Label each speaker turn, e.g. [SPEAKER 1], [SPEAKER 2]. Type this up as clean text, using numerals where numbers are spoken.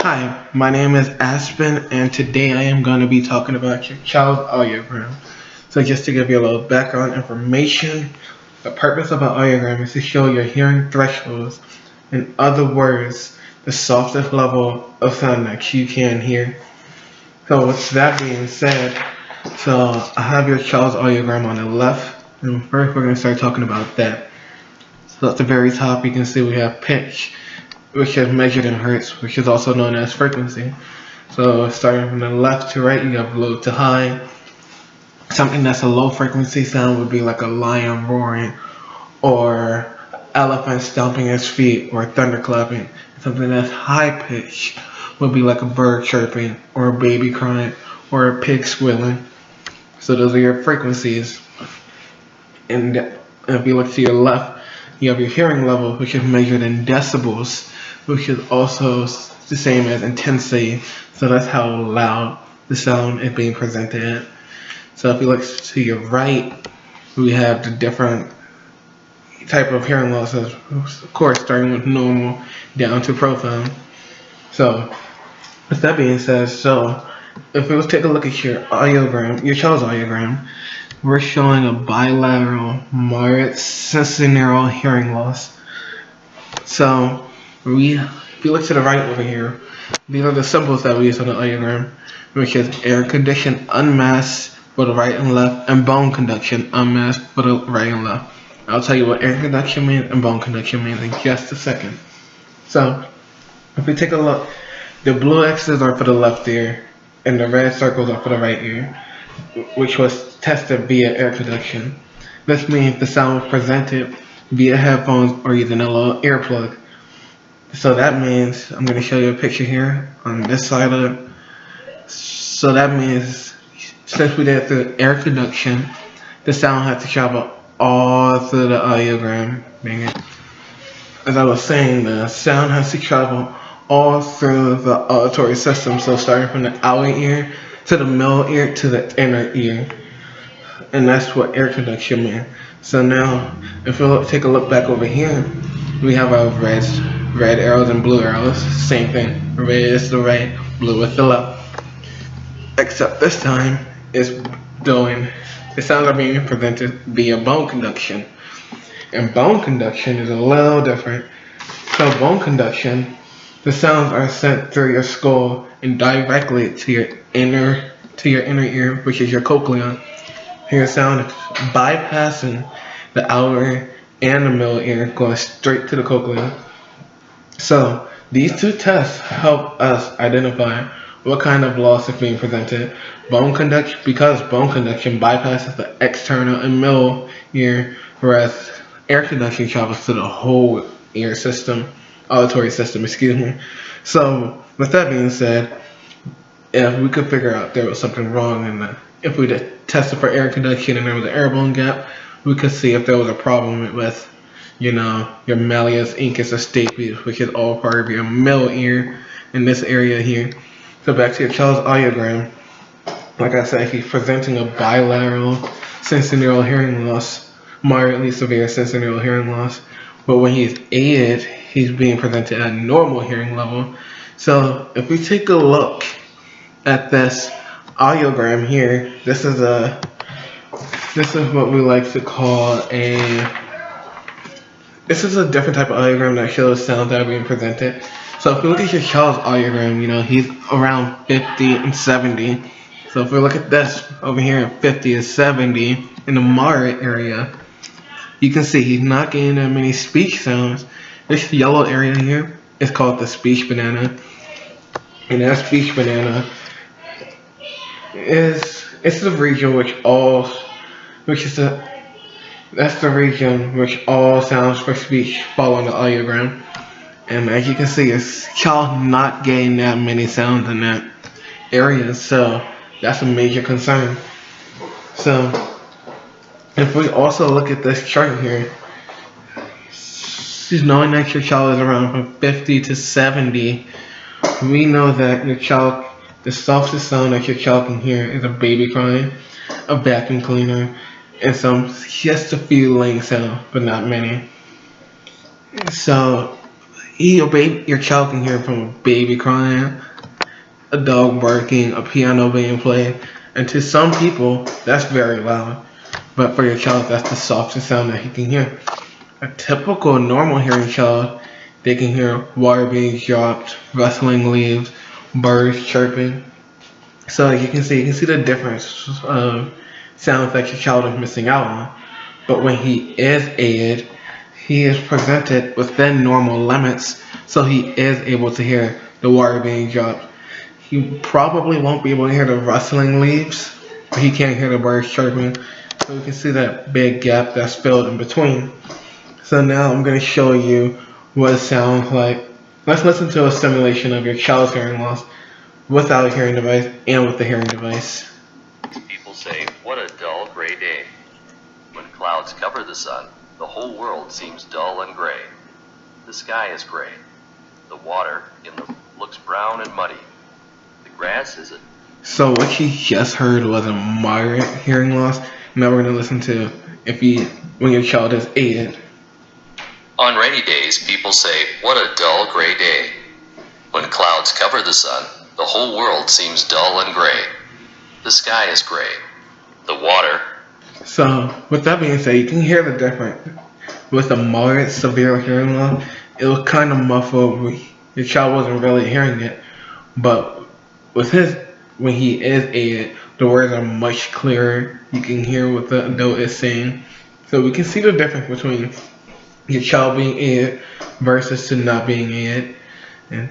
[SPEAKER 1] Hi, my name is Aspen, and today I am going to be talking about your child's audiogram. So just to give you a little background information, the purpose of an audiogram is to show your hearing thresholds. In other words, the softest level of sound that you can hear. So with that being said, I have your child's audiogram on the left, and first we're going to start talking about that. So at the very top you can see we have pitch, which is measured in hertz, which is also known as frequency. So starting from the left to right, you have low to high. Something that's a low frequency sound would be like a lion roaring, or elephant stomping its feet, or thunderclapping. Something that's high pitched would be like a bird chirping, or a baby crying, or a pig squealing. So those are your frequencies. And if you look to your left, you have your hearing level, which is measured in decibels, which is also the same as intensity. So that's how loud the sound is being presented. So if you look to your right, we have the different type of hearing losses, of course starting with normal down to profound. So with that being said, if we take a look at your audiogram, your child's audiogram, we're showing a bilateral moderate sensorineural hearing loss. So if you look to the right over here, these are the symbols that we use on the audiogram, which is air condition unmasked for the right and left, and bone conduction unmasked for the right and left. I'll tell you what air conduction means and bone conduction means in just a second. So if we take a look, the blue X's are for the left ear, and the red circles are for the right ear, which was tested via air conduction. This means the sound was presented via headphones or using a little earplug. So that means, I'm going to show you a picture here on this side of it. So that means, since we did it through air conduction, the sound had to travel all through the audiogram. As I was saying, the sound has to travel all through the auditory system. So starting from the outer ear to the middle ear to the inner ear. And that's what air conduction means. So now, if we take a look back over here, we have our red arrows and blue arrows. Same thing. Red is the right, blue is the left. Except this time, the sounds are being presented via bone conduction. And bone conduction is a little different. So bone conduction, the sounds are sent through your skull and directly to your inner ear, which is your cochlea. Your sound is bypassing the outer and the middle ear, going straight to the cochlea. So these two tests help us identify what kind of loss is being presented. Because bone conduction bypasses the external and middle ear, whereas air conduction travels to the whole ear system, auditory system, excuse me. So with that being said, if we could figure out there was something wrong in that, if we tested for air conduction and there was an air bone gap, we could see if there was a problem with, your malleus, incus, or stapes, which is all part of your middle ear in this area here. So back to your child's audiogram. Like I said, he's presenting a bilateral sensorineural hearing loss, moderately severe sensorineural hearing loss. But when he's aided, he's being presented at normal hearing level. So if we take a look at this audiogram here, this is what we like to call this is a different type of audiogram that shows sounds that are being presented. So if we look at your child's audiogram, he's around 50 and 70. So if we look at this over here at 50 and 70 in the moderate area, you can see he's not getting that many speech sounds. This yellow area here is called the speech banana. And that speech banana it's the region that's the region which all sounds for speech fall on the audiogram. And as you can see, his child not getting that many sounds in that area, so that's a major concern. So if we also look at this chart here, knowing that your child is around from 50 to 70, we know that the softest sound that your child can hear is a baby crying, a vacuum cleaner, and just a few ling sounds, but not many. So your child can hear from a baby crying, a dog barking, a piano being played, and to some people that's very loud. But for your child, that's the softest sound that he can hear. A typical normal hearing child, they can hear water being dropped, rustling leaves, birds chirping. So you can see the difference of sounds that your child is missing out on. But when he is aided, he is presented within normal limits, so he is able to hear the water being dropped. He probably won't be able to hear the rustling leaves, but he can't hear the birds chirping. So you can see that big gap that's filled in between. So now I'm going to show you what it sounds like. Let's listen to a simulation of your child's hearing loss without a hearing device and with the hearing device.
[SPEAKER 2] People say, what a dull gray day. When clouds cover the sun, the whole world seems dull and gray. The sky is gray. The water in the looks brown and muddy. The grass is a...
[SPEAKER 1] So what you just heard was a moderate hearing loss. Now we're going to listen to when your child is aided.
[SPEAKER 2] On rainy days, people say, what a dull gray day. When clouds cover the sun, the whole world seems dull and gray. The sky is gray. The water...
[SPEAKER 1] So, with that being said, you can hear the difference. With a moderate, severe hearing loss, it was kind of muffled. Your child wasn't really hearing it. But when he is aided, the words are much clearer. You can hear what the adult is saying. So we can see the difference between your child being aided versus to not being aided. And